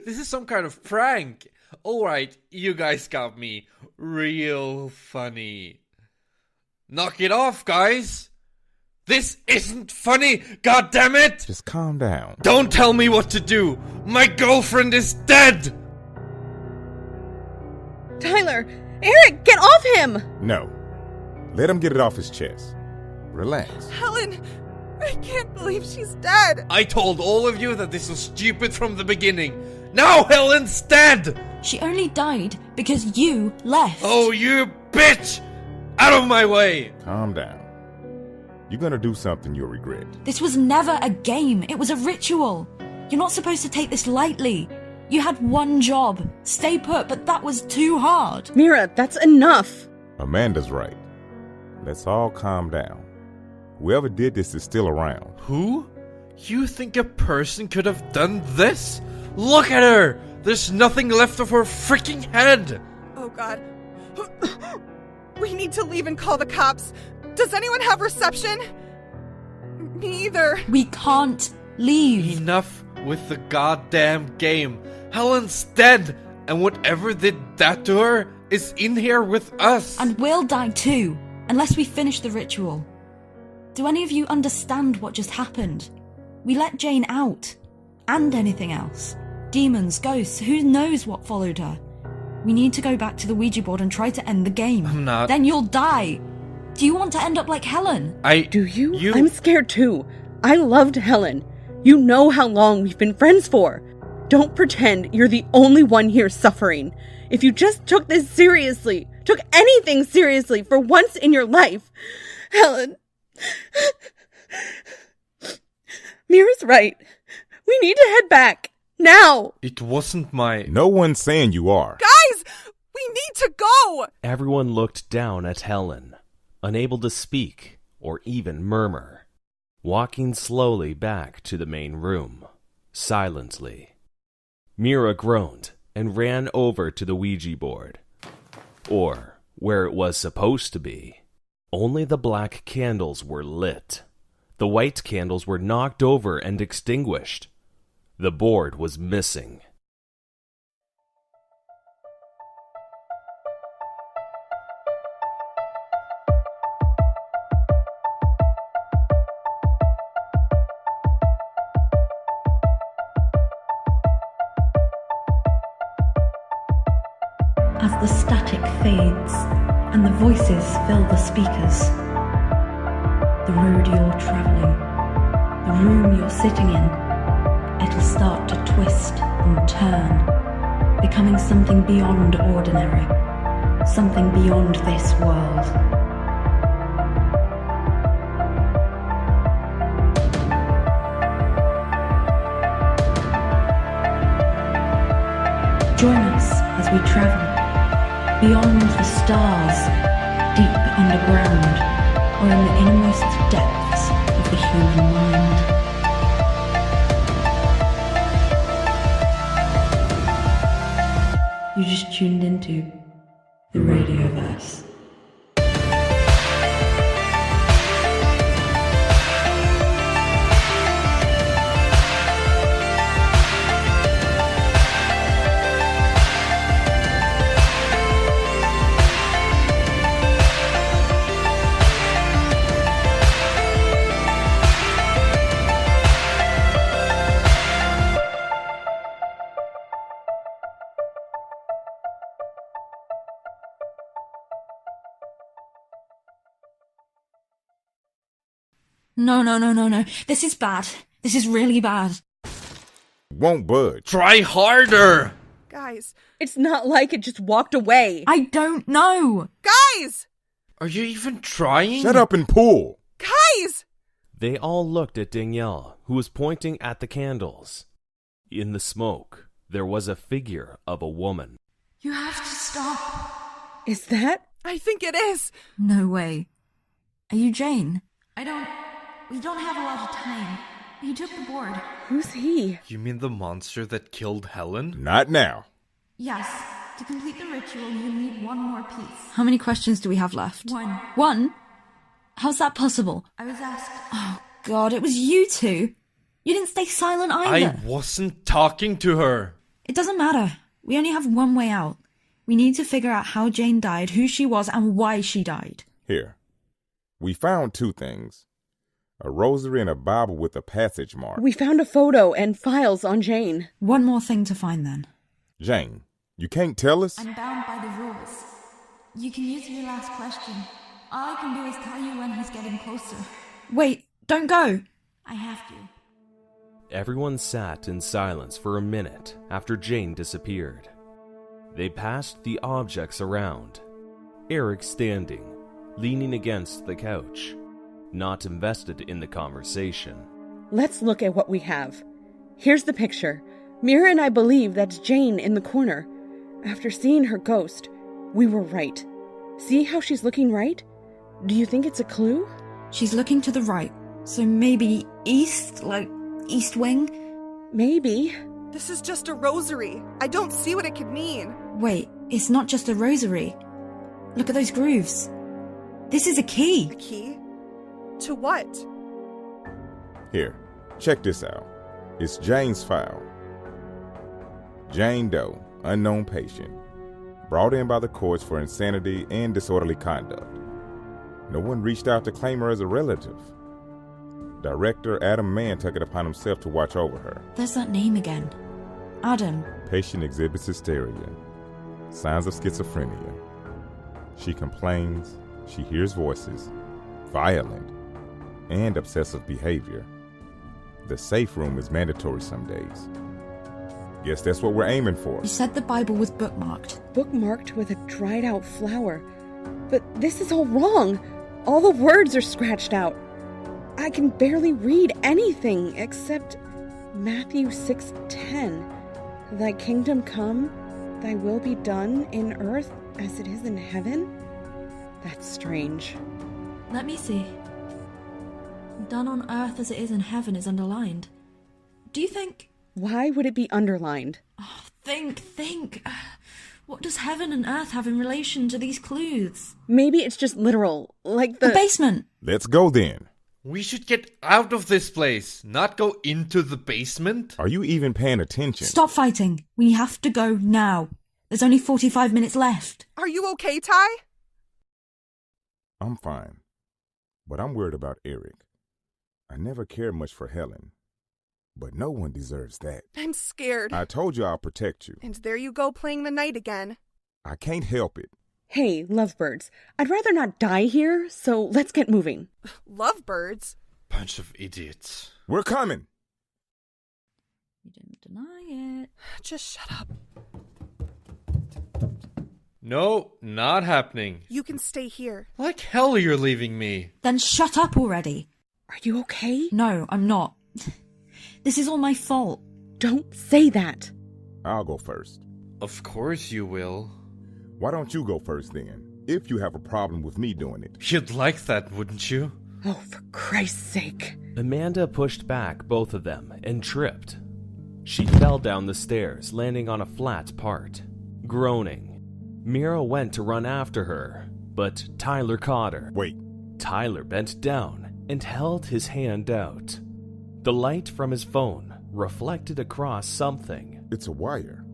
This is some kind of prank. Alright, you guys got me. Real funny. Knock it off, guys. This isn't funny, goddammit! Just calm down. Don't tell me what to do. My girlfriend is dead! Tyler! Eric, get off him! No. Let him get it off his chest. Relax. Helen, I can't believe she's dead. I told all of you that this was stupid from the beginning. Now Helen's dead! She only died because you left. Oh, you bitch! Out of my way! Calm down. You're gonna do something you'll regret. This was never a game. It was a ritual. You're not supposed to take this lightly. You had one job. Stay put, but that was too hard. Mira, that's enough. Amanda's right. Let's all calm down. Whoever did this is still around. Who? You think a person could have done this? Look at her! There's nothing left of her freaking head! Oh, God. We need to leave and call the cops. Does anyone have reception? Me either. We can't leave. Enough with the goddamn game. Helen's dead, and whatever did that to her is in here with us. And we'll die too, unless we finish the ritual. Do any of you understand what just happened? We let Jane out. And anything else. Demons, ghosts, who knows what followed her. We need to go back to the Ouija board and try to end the game. I'm not. Then you'll die. Do you want to end up like Helen? Do you? I'm scared too. I loved Helen. You know how long we've been friends for. Don't pretend you're the only one here suffering. If you just took this seriously, took anything seriously for once in your life. Helen. Mira's right. We need to head back. Now. It wasn't my... No one's saying you are. Guys, we need to go. Everyone looked down at Helen, unable to speak or even murmur, walking slowly back to the main room, silently. Mira groaned and ran over to the Ouija board, or where it was supposed to be. Only the black candles were lit. The white candles were knocked over and extinguished. The board was missing. As the static fades and the voices fill the speakers, the road you're traveling, the room you're sitting in, it'll start to twist and turn, becoming something beyond ordinary, something beyond this world. Join us as we travel beyond the stars, deep underground, or in the innermost depths of the human mind. You just tuned into the Radioverse. No. This is bad. This is really bad. Won't budge. Try harder! Guys. It's not like it just walked away. I don't know. Guys! Are you even trying? Shut up and pull. Guys! They all looked at Danielle, who was pointing at the candles. In the smoke, there was a figure of a woman. You have to stop. Is that? I think it is. No way. Are you Jane? We don't have a lot of time. He took the board. Who's he? You mean the monster that killed Helen? Not now. Yes. To complete the ritual, you need one more piece. How many questions do we have left? One. One? How's that possible? I was asked... Oh, God, it was you two. You didn't stay silent I either. wasn't talking to her. It doesn't matter. We only have one way out. We need to figure out how Jane died, who she was, and why she died. Here. We found 2 things. A rosary and a Bible with a passage mark. We found a photo and files on Jane. One more thing to find then. Jane, you can't tell us? I'm bound by the rules. You can use your last question. All I can do is tell you when he's getting closer. Wait, don't go. I have to. Everyone sat in silence for a minute after Jane disappeared. They passed the objects around. Eric standing, leaning against the couch, not invested in the conversation. Let's look at what we have. Here's the picture. Mira and I believe that's Jane in the corner. After seeing her ghost, we were right. See how she's looking right? Do you think it's a clue? She's looking to the right, so maybe east, like east wing? Maybe. This is just a rosary. I don't see what it could mean. Wait, it's not just a rosary. Look at those grooves. This is a key. A key? To what? Here, check this out. It's Jane's file. Jane Doe, unknown patient. Brought in by the courts for insanity and disorderly conduct. No one reached out to claim her as a relative. Director Adam Mann took it upon himself to watch over her. There's that name again. Adam. Patient exhibits hysteria, signs of schizophrenia. She complains, she hears voices, violent, and obsessive behavior. The safe room is mandatory some days. Guess that's what we're aiming for. You said the Bible was bookmarked. Bookmarked with a dried out flower. But this is all wrong. All the words are scratched out. I can barely read anything except Matthew 6:10. Thy kingdom come, thy will be done in earth as it is in heaven? That's strange. Let me see. Done on earth as it is in heaven is underlined. Do you think... Why would it be underlined? Oh, think. What does heaven and earth have in relation to these clues? Maybe it's just literal, like The basement! Let's go then. We should get out of this place, not go into the basement. Are you even paying attention? Stop fighting. We have to go now. There's only 45 minutes left. Are you okay, Ty? I'm fine. But I'm worried about Eric. I never cared much for Helen. But no one deserves that. I'm scared. I told you I'll protect you. And there you go playing the knight again. I can't help it. Hey, lovebirds, I'd rather not die here, so let's get moving. Lovebirds? Bunch of idiots. We're coming. You didn't deny it. Just shut up. No, not happening. You can stay here. Like hell you're leaving me. Then shut up already. Are you okay? No, I'm not. This is all my fault. Don't say that. I'll go first. Of course you will. Why don't you go first then, if you have a problem with me doing it? You'd like that, wouldn't you? Oh, for Christ's sake. Amanda pushed back both of them and tripped. She fell down the stairs, landing on a flat part. Groaning, Mira went to run after her, but Tyler caught her. Wait. Tyler bent down and held his hand out. The light from his phone reflected across something. It's a wire.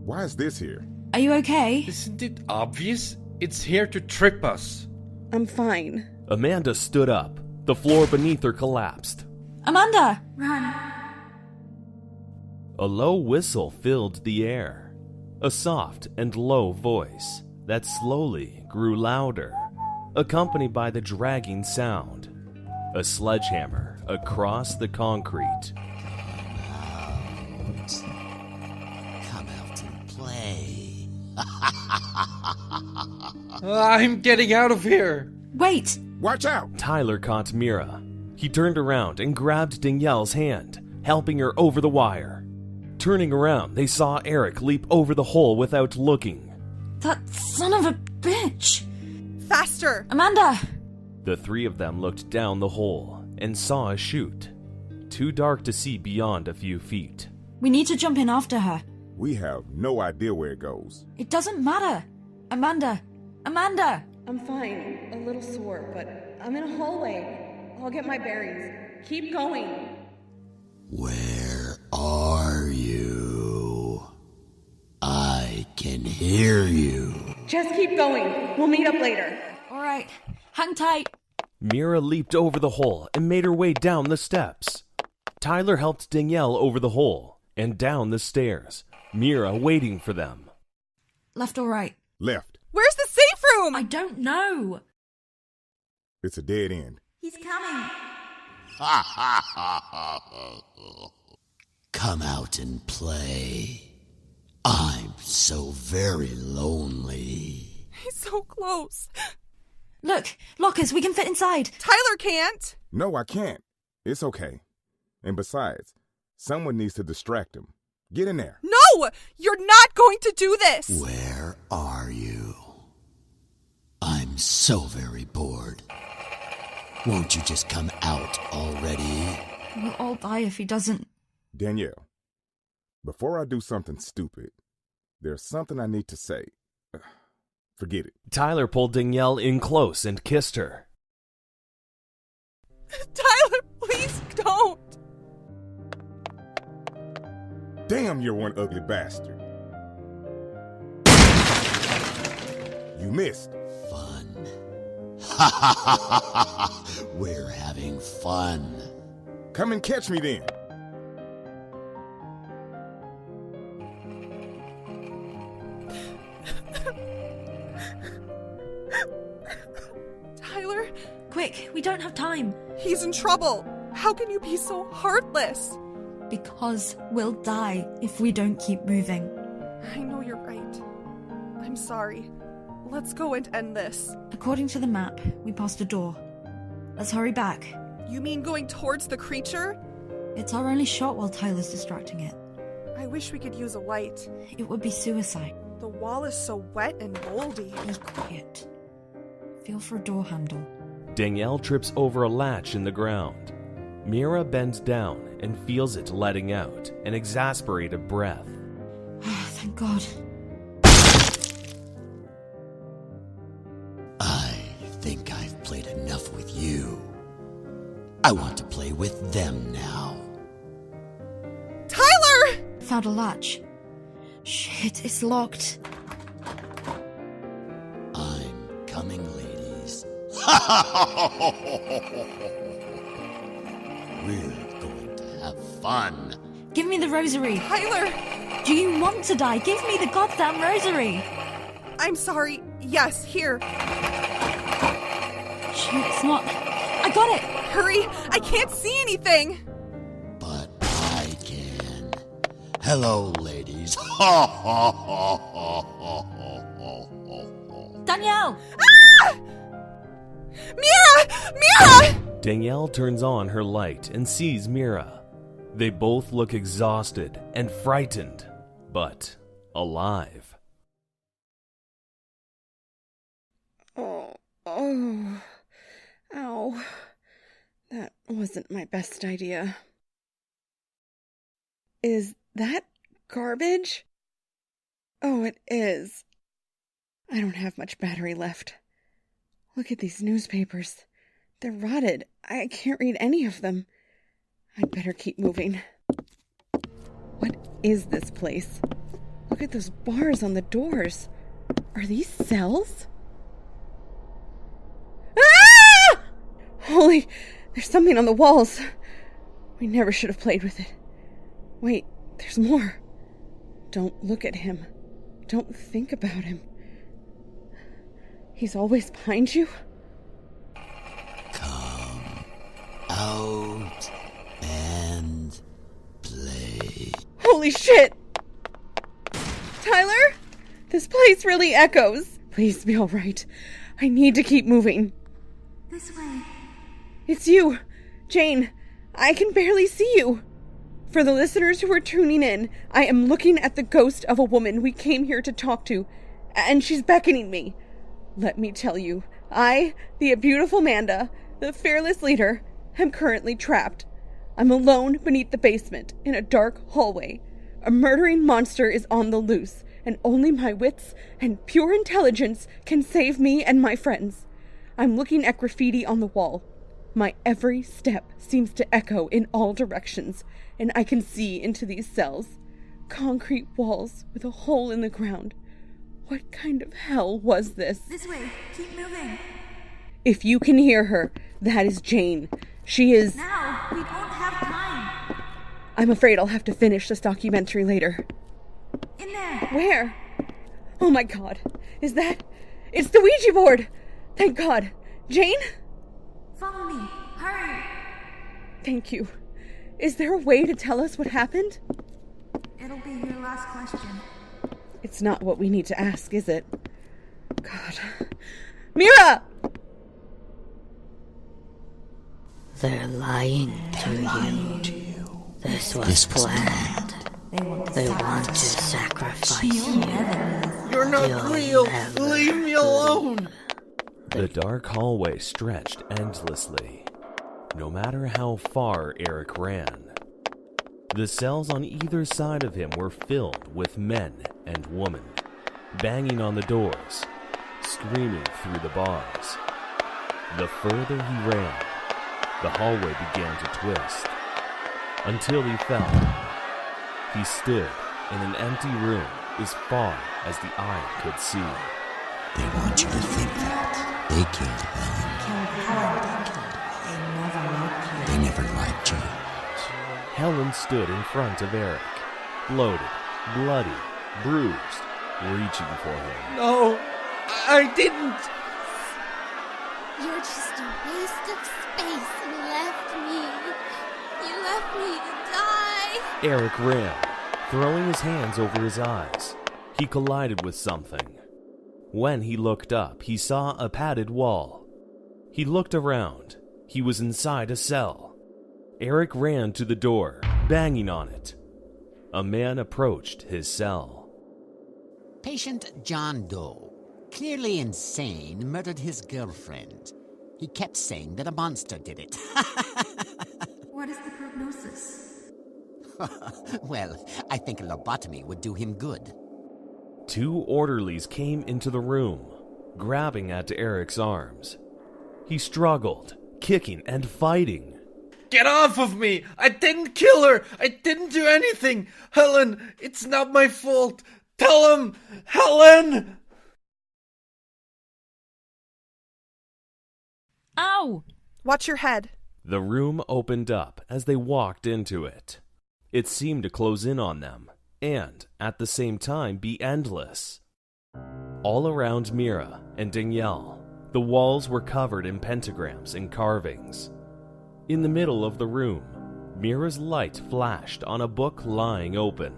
Why is this here? Are you okay? Isn't it obvious? It's here to trip us. I'm fine. Amanda stood up. The floor beneath her collapsed. Amanda! Run! A low whistle filled the air. A soft and low voice that slowly grew louder, accompanied by the dragging sound. A sledgehammer across the concrete. Come out and play. I'm getting out of here. Wait! Watch out! Tyler caught Mira. He turned around and grabbed Danielle's hand, helping her over the wire. Turning around, they saw Eric leap over the hole without looking. That son of a bitch! Faster! Amanda! The three of them looked down the hole and saw a chute, too dark to see beyond a few feet. We need to jump in after her. We have no idea where it goes. It doesn't matter. Amanda! Amanda! I'm fine. A little sore, but I'm in a hallway. I'll get my bearings. Keep going. Where are you? I can hear you. Just keep going. We'll meet up later. All right, hang tight. Mira leaped over the hole and made her way down the steps. Tyler helped Danielle over the hole and down the stairs, Mira waiting for them. Left or right? Left. Where's the safe room? I don't know. It's a dead end. He's coming. Come out and play. I'm so very lonely. He's so close. Look, lockers, we can fit inside. Tyler can't. No, I can't. It's okay. And besides, someone needs to distract him. Get in there. No! You're not going to do this! Where are you? I'm so very bored. Won't you just come out already? We'll all die if he doesn't. Danielle, before I do something stupid, there's something I need to say. Forget it. Tyler pulled Danielle in close and kissed her. Tyler, please don't! Damn, you're one ugly bastard. You missed. Fun. Ha ha ha ha ha! We're having fun. Come and catch me then. Tyler, Quick, we don't have time. he's in trouble. How can you be so heartless? Because we'll die if we don't keep moving. I know you're right. I'm sorry. Let's go and end this. According to the map, we passed a door. Let's hurry back. You mean going towards the creature? It's our only shot while Tyler's distracting it. I wish we could use a light. It would be suicide. The wall is so wet and moldy. Be quiet. Feel for a door handle. Danielle trips over a latch in the ground. Mira bends down and feels it letting out an exasperated breath. Thank God. I think I've played enough with you. I want to play with them now. Tyler! Found a latch. Shit, it's locked. I'm coming, ladies. We're going to have fun. Give me the rosary. Tyler! Do you want to die? Give me the goddamn rosary. I'm sorry. Yes, here. Shit, it's not. I got it. Hurry! I can't see anything! But I can. Hello, ladies. Danielle! Ah! Mira! Mira! Danielle turns on her light and sees Mira. They both look exhausted and frightened, but alive. Oh. Ow. That wasn't my best idea. Is that garbage? Oh, it is. I don't have much battery left. Look at these newspapers. They're rotted. I can't read any of them. I'd better keep moving. What is this place? Look at those bars on the doors. Are these cells? Ah! Holy, there's something on the walls. We never should have played with it. Wait, there's more. Don't look at him. Don't think about him. He's always behind you? Come out and play. Holy shit! Tyler? This place really echoes. Please be alright. I need to keep moving. This way. It's you, Jane. I can barely see you. For the listeners who are tuning in, I am looking at the ghost of a woman we came here to talk to, and she's beckoning me. Let me tell you, I, the beautiful Amanda, the fearless leader, am currently trapped. I'm alone beneath the basement, in a dark hallway. A murdering monster is on the loose, and only my wits and pure intelligence can save me and my friends. I'm looking at graffiti on the wall. My every step seems to echo in all directions, and I can see into these cells. Concrete walls with a hole in the ground. What kind of hell was this? This way. Keep moving. If you can hear her, that is Jane. She is... Now! We don't have time! I'm afraid I'll have to finish this documentary later. In there! Where? Oh my god. Is that... It's the Ouija board! Thank God. Jane? Follow me. Hurry! Thank you. Is there a way to tell us what happened? It'll be your last question. It's not what we need to ask, is it? God. Mira! They're lying to you. This was planned. They want to sacrifice you. You're not You'll real! never Leave me alone! The dark hallway stretched endlessly, no matter how far Eric ran. The cells on either side of him were filled with men and women, banging on the doors, screaming through the bars. The further he ran, the hallway began to twist, until he fell. He stood in an empty room as far as the eye could see. They want you to think that. They killed Helen. They never liked you. Helen stood in front of Eric, bloated, bloody, bruised, reaching for him. No, I didn't! You're just a waste of space. You left me. You left me to die. Eric ran, throwing his hands over his eyes. He collided with something. When he looked up, he saw a padded wall. He looked around. He was inside a cell. Eric ran to the door, banging on it. A man approached his cell. Patient John Doe, clearly insane, murdered his girlfriend. He kept saying that a monster did it. What is the prognosis? Well, I think a lobotomy would do him good. 2 orderlies came into the room, grabbing at Eric's arms. He struggled, kicking and fighting. Get off of me! I didn't kill her! I didn't do anything! Helen, it's not my fault! Tell him! Helen! Ow! Watch your head. The room opened up as they walked into it. It seemed to close in on them, and, at the same time, be endless. All around Mira and Danielle, the walls were covered in pentagrams and carvings. In the middle of the room, Mira's light flashed on a book lying open.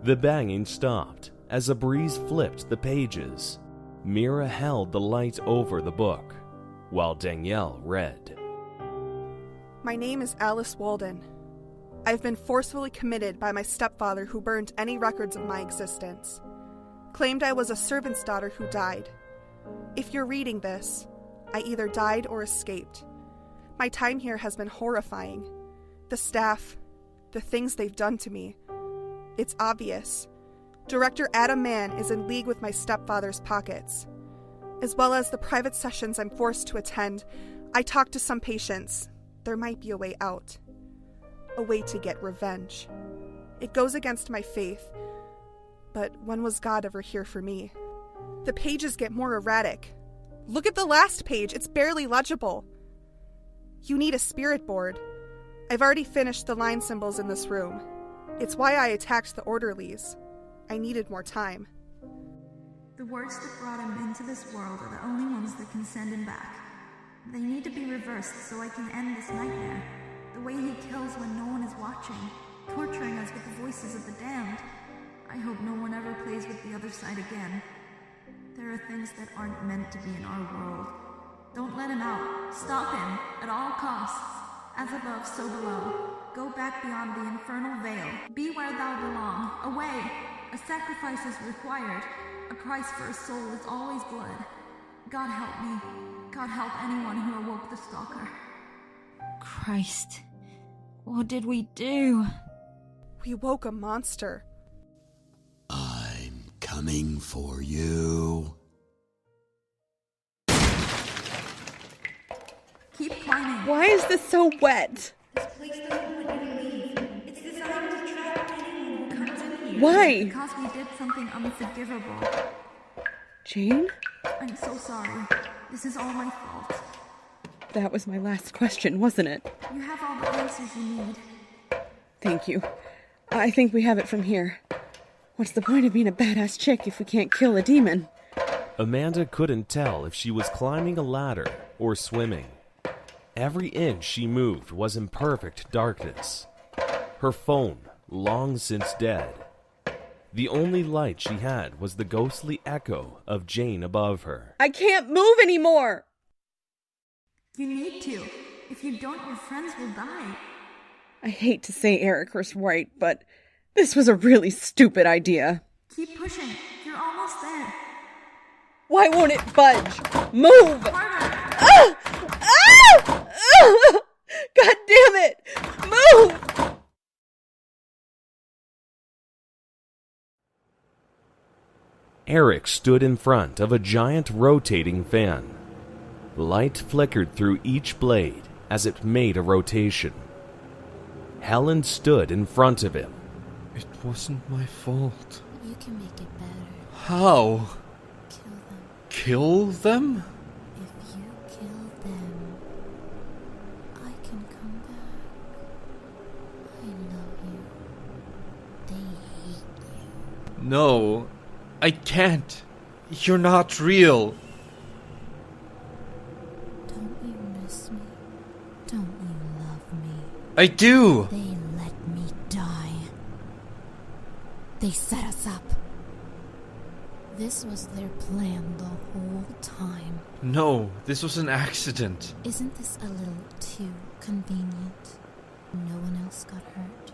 The banging stopped as a breeze flipped the pages. Mira held the light over the book, while Danielle read. My name is Alice Walden. I've been forcefully committed by my stepfather, who burned any records of my existence. Claimed I was a servant's daughter who died. If you're reading this, I either died or escaped. My time here has been horrifying. The staff, the things they've done to me. It's obvious. Director Adam Mann is in league with my stepfather's pockets. As well as the private sessions I'm forced to attend, I talked to some patients. There might be a way out. A way to get revenge. It goes against my faith. But when was God ever here for me? The pages get more erratic. Look at the last page, it's barely legible. You need a spirit board. I've already finished the line symbols in this room. It's why I attacked the orderlies. I needed more time. The words that brought him into this world are the only ones that can send him back. They need to be reversed so I can end this nightmare. The way he kills when no one is watching, torturing us with the voices of the damned. I hope no one ever plays with the other side again. There are things that aren't meant to be in our world. Don't let him out. Stop him, at all costs. As above, so below. Go back beyond the infernal veil. Be where thou belong. Away! A sacrifice is required. A price for a soul is always blood. God help me. God help anyone who awoke the stalker. Christ, what did we do? We woke a monster. I'm coming for you. Keep climbing. Why is this so wet? This place doesn't want you to leave. It's designed to trap anyone who comes in here. Why? Because we did something unforgivable. Jane? I'm so sorry. This is all my fault. That was my last question, wasn't it? You have all the answers you need. Thank you. I think we have it from here. What's the point of being a badass chick if we can't kill a demon? Amanda couldn't tell if she was climbing a ladder or swimming. Every inch she moved was in perfect darkness. Her phone, long since dead. The only light she had was the ghostly echo of Jane above her. I can't move anymore! You need to. If you don't, your friends will die. I hate to say Eric was right, but this was a really stupid idea. Keep pushing. You're almost there. Why won't it budge? Move! Harder. Ah! Ah! Ah! God damn it! Move! Eric stood in front of a giant rotating fan. Light flickered through each blade as it made a rotation. Helen stood in front of him. It wasn't my fault. You can make it better. How? Kill them. Kill them? If you kill them, I can come back. I love you. They hate you. No, I can't. You're not real. Don't you miss me? Don't you love me? I do. They let me die. They set us up. This was their plan the whole time. No, this was an accident. Isn't this a little too convenient? No one else got hurt.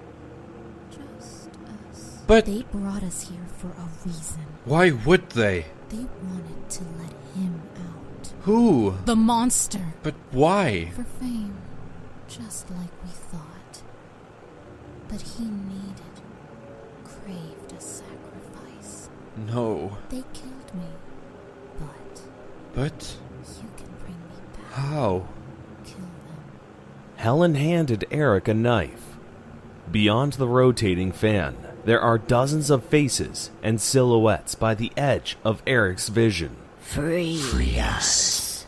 Just us. But They brought us here for a reason. why would they? They wanted to let him out. Who? The monster. But why? For fame. Just like we thought. But he craved a sacrifice. No. They killed me. But You can bring me back. how? Kill them. Helen handed Eric a knife. Beyond the rotating fan, there are dozens of faces and silhouettes by the edge of Eric's vision. Free us.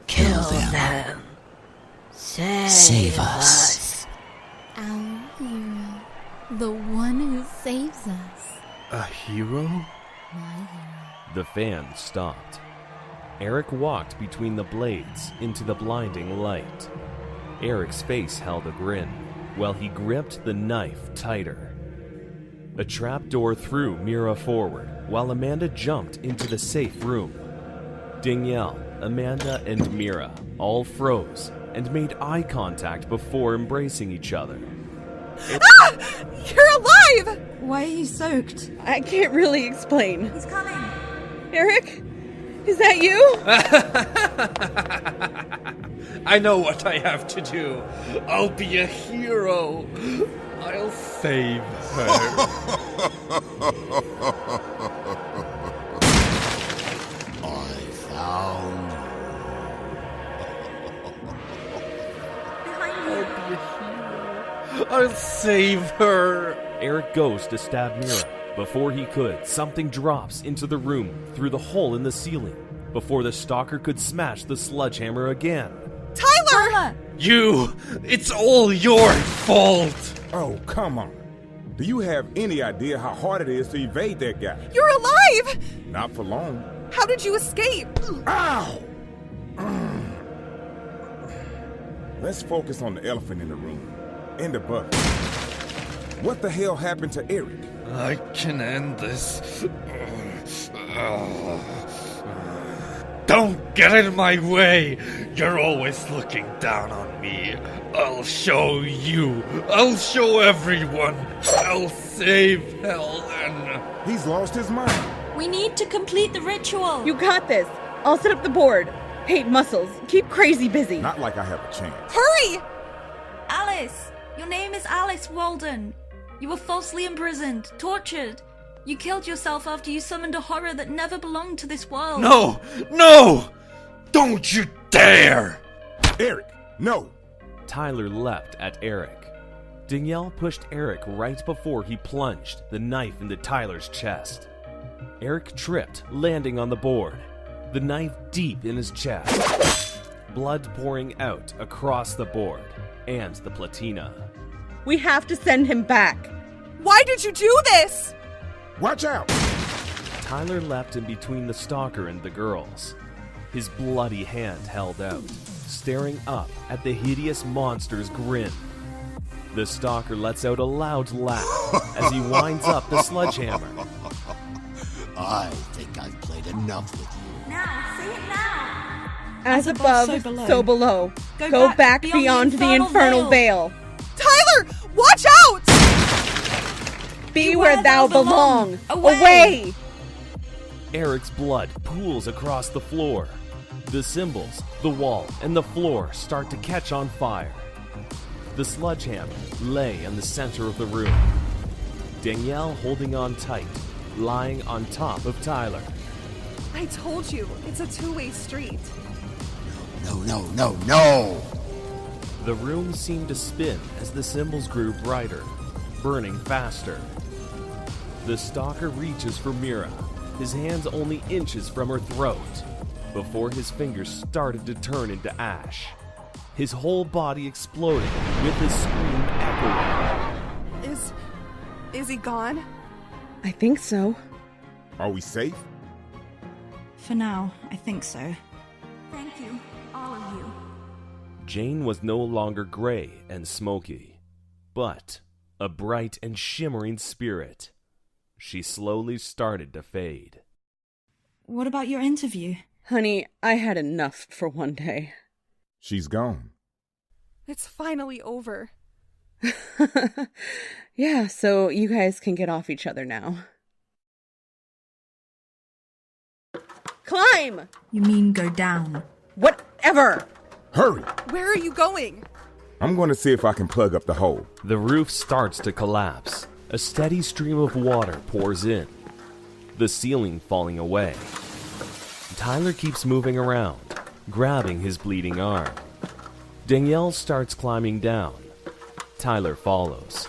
Kill them. them. Save us. Our hero. The one who saves us. A hero? My hero. The fan stopped. Eric walked between the blades into the blinding light. Eric's face held a grin, while he gripped the knife tighter. A trapdoor threw Mira forward, while Amanda jumped into the safe room. Danielle, Amanda, and Mira all froze and made eye contact before embracing each other. You're alive! Why are you soaked? I can't really explain. He's coming. Eric? Is that you? I know what I have to do. I'll be a hero. I'll save her. I found Behind I'll you. be a hero. I'll save her. Eric goes to stab Mira. Before he could, something drops into the room through the hole in the ceiling. Before the stalker could smash the sledgehammer again. Tyler! You! It's all your fault! Oh, come on. Do you have any idea how hard it is to evade that guy? You're alive! Not for long. How did you escape? Ow! Let's focus on the elephant in the room. And the bucket. What the hell happened to Eric? I can end this. Don't get in my way! You're always looking down on me. I'll show you. I'll show everyone. I'll save Helen. He's lost his mind. We need to complete the ritual. You got this. I'll set up the board. Hey, Muscles, keep crazy busy. Not like I have a chance. Hurry! Alice! Your name is Alice Walden. You were falsely imprisoned, tortured. You killed yourself after you summoned a horror that never belonged to this world. No! No! Don't you dare! Eric, no! Tyler leapt at Eric. Danielle pushed Eric right before he plunged the knife into Tyler's chest. Eric tripped, landing on the board, the knife deep in his chest. Blood pouring out across the board and the platina. We have to send him back. Why did you do this? Watch out! Tyler leapt in between the stalker and the girls, his bloody hand held out, staring up at the hideous monster's grin. The stalker lets out a loud laugh as he winds up the sledgehammer. I think I've played enough with you. Now, say it now! As above, so below. Go back beyond the infernal veil. Tyler, watch out! Be where thou belong. Away! Eric's blood pools across the floor. The cymbals, the wall, and the floor start to catch on fire. The sledgehammer lay in the center of the room. Danielle holding on tight, lying on top of Tyler. I told you, it's a two-way street. No! The room seemed to spin as the cymbals grew brighter, burning faster. The stalker reaches for Mira, his hands only inches from her throat, before his fingers started to turn into ash. His whole body exploding with his scream echoing. Is he gone? I think so. Are we safe? For now, I think so. Thank you, all of you. Jane was no longer gray and smoky, but a bright and shimmering spirit. She slowly started to fade. What about your interview? Honey, I had enough for one day. She's gone. It's finally over. Yeah, so you guys can get off each other now. Climb! You mean go down? Whatever! Hurry! Where are you going? I'm going to see if I can plug up the hole. The roof starts to collapse. A steady stream of water pours in, the ceiling falling away. Tyler keeps moving around, grabbing his bleeding arm. Danielle starts climbing down. Tyler follows.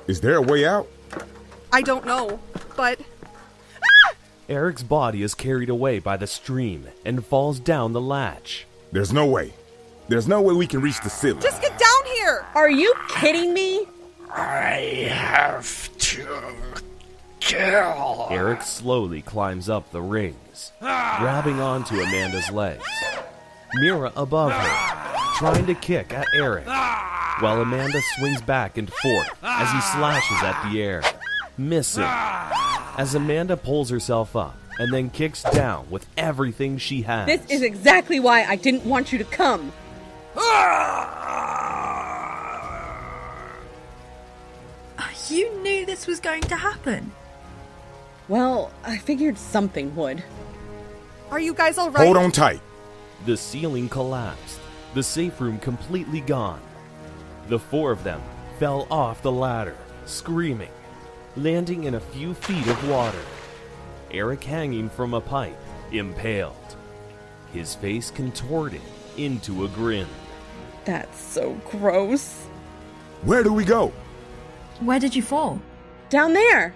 Is there a way out? I don't know, but... Eric's body is carried away by the stream and falls down the latch. There's no way. There's no way we can reach the ceiling. Just get down here! Are you kidding me? I have to kill. Eric slowly climbs up the rings, grabbing onto Amanda's legs. Mira above her, trying to kick at Eric, while Amanda swings back and forth as he slashes at the air, missing. As Amanda pulls herself up and then kicks down with everything she has. This is exactly why I didn't want you to come. You knew this was going to happen. Well, I figured something would. Are you guys all right? Hold on tight. The ceiling collapsed, the safe room completely gone. The four of them fell off the ladder, screaming, landing in a few feet of water. Eric hanging from a pipe, impaled, his face contorted into a grin. That's so gross. Where do we go? Where did you fall? Down there.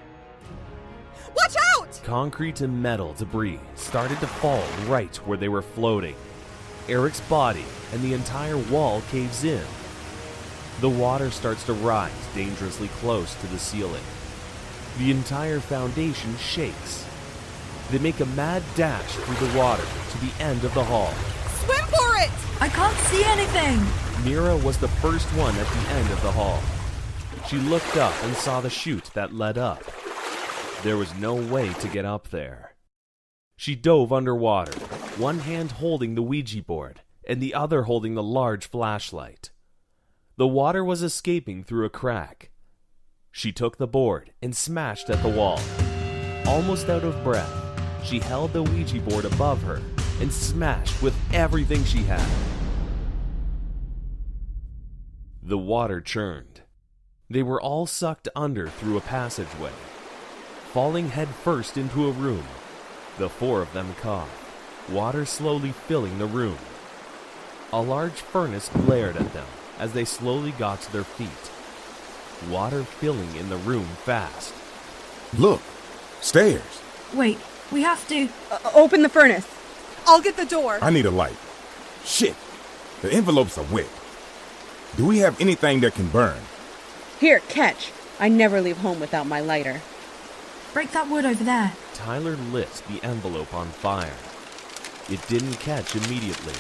Watch out! Concrete and metal debris started to fall right where they were floating. Eric's body and the entire wall caves in. The water starts to rise dangerously close to the ceiling. The entire foundation shakes. They make a mad dash through the water to the end of the hall. Swim for it! I can't see anything! Mira was the first one at the end of the hall. She looked up and saw the chute that led up. There was no way to get up there. She dove underwater, one hand holding the Ouija board and the other holding the large flashlight. The water was escaping through a crack. She took the board and smashed at the wall. Almost out of breath, she held the Ouija board above her and smashed with everything she had. The water churned. They were all sucked under through a passageway, falling headfirst into a room. The four of them coughed, water slowly filling the room. A large furnace glared at them as they slowly got to their feet, water filling in the room fast. Look, stairs. Wait, we have to... Open the furnace. I'll get the door. I need a light. Shit, the envelopes are wet. Do we have anything that can burn? Here, catch. I never leave home without my lighter. Break that wood over there. Tyler lit the envelope on fire. It didn't catch immediately.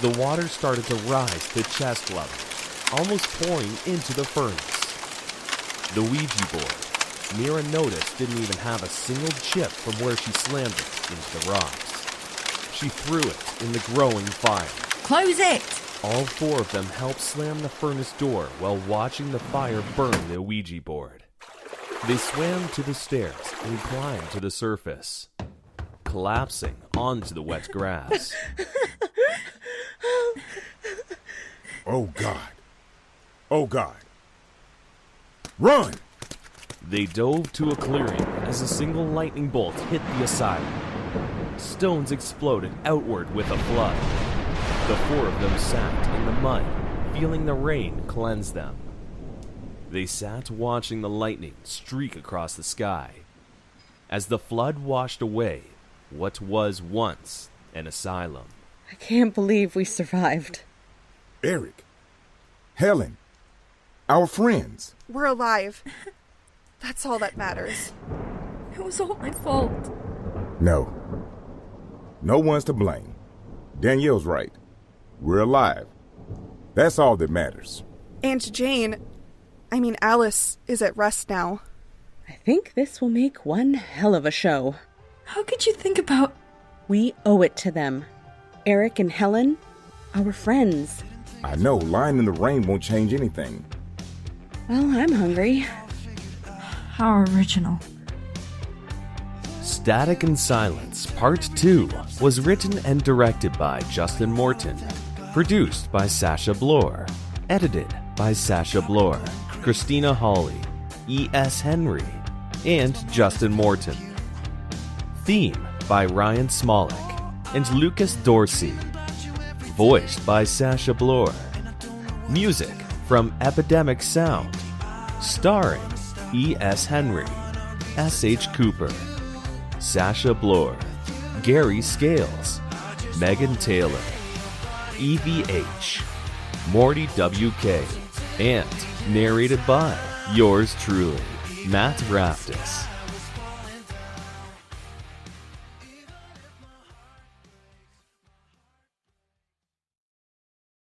The water started to rise to chest level, almost pouring into the furnace. The Ouija board, Mira noticed, didn't even have a single chip from where she slammed it into the rocks. She threw it in the growing fire. Close it! All four of them helped slam the furnace door while watching the fire burn the Ouija board. They swam to the stairs and climbed to the surface, collapsing onto the wet grass. Oh, God. Oh, God. Run! They dove to a clearing as a single lightning bolt hit the asylum. Stones exploded outward with a flood. The four of them sat in the mud, feeling the rain cleanse them. They sat watching the lightning streak across the sky as the flood washed away what was once an asylum. I can't believe we survived. Eric, Helen, our friends. We're alive. That's all that matters. It was all my fault. No. No one's to blame. Danielle's right. We're alive. That's all that matters. And Alice is at rest now. I think this will make one hell of a show. How could you think about... We owe it to them. Eric and Helen, our friends. I know lying in the rain won't change anything. Well, I'm hungry. How original. Static and Silence Part 2 was written and directed by Justin Morton, produced by Sasha Bloor, edited by Sasha Bloor, Christina Hawley, E.S. Henry, and Justin Morton. Theme by Ryan Smolik and Lucas Dorsey. Voiced by Sasha Bloor. Music from Epidemic Sound. Starring E.S. Henry, S.H. Cooper, Sasha Bloor, Gary Scales, Megan Taylor, EVH, Morty WK, and narrated by yours truly, Matt Raftis.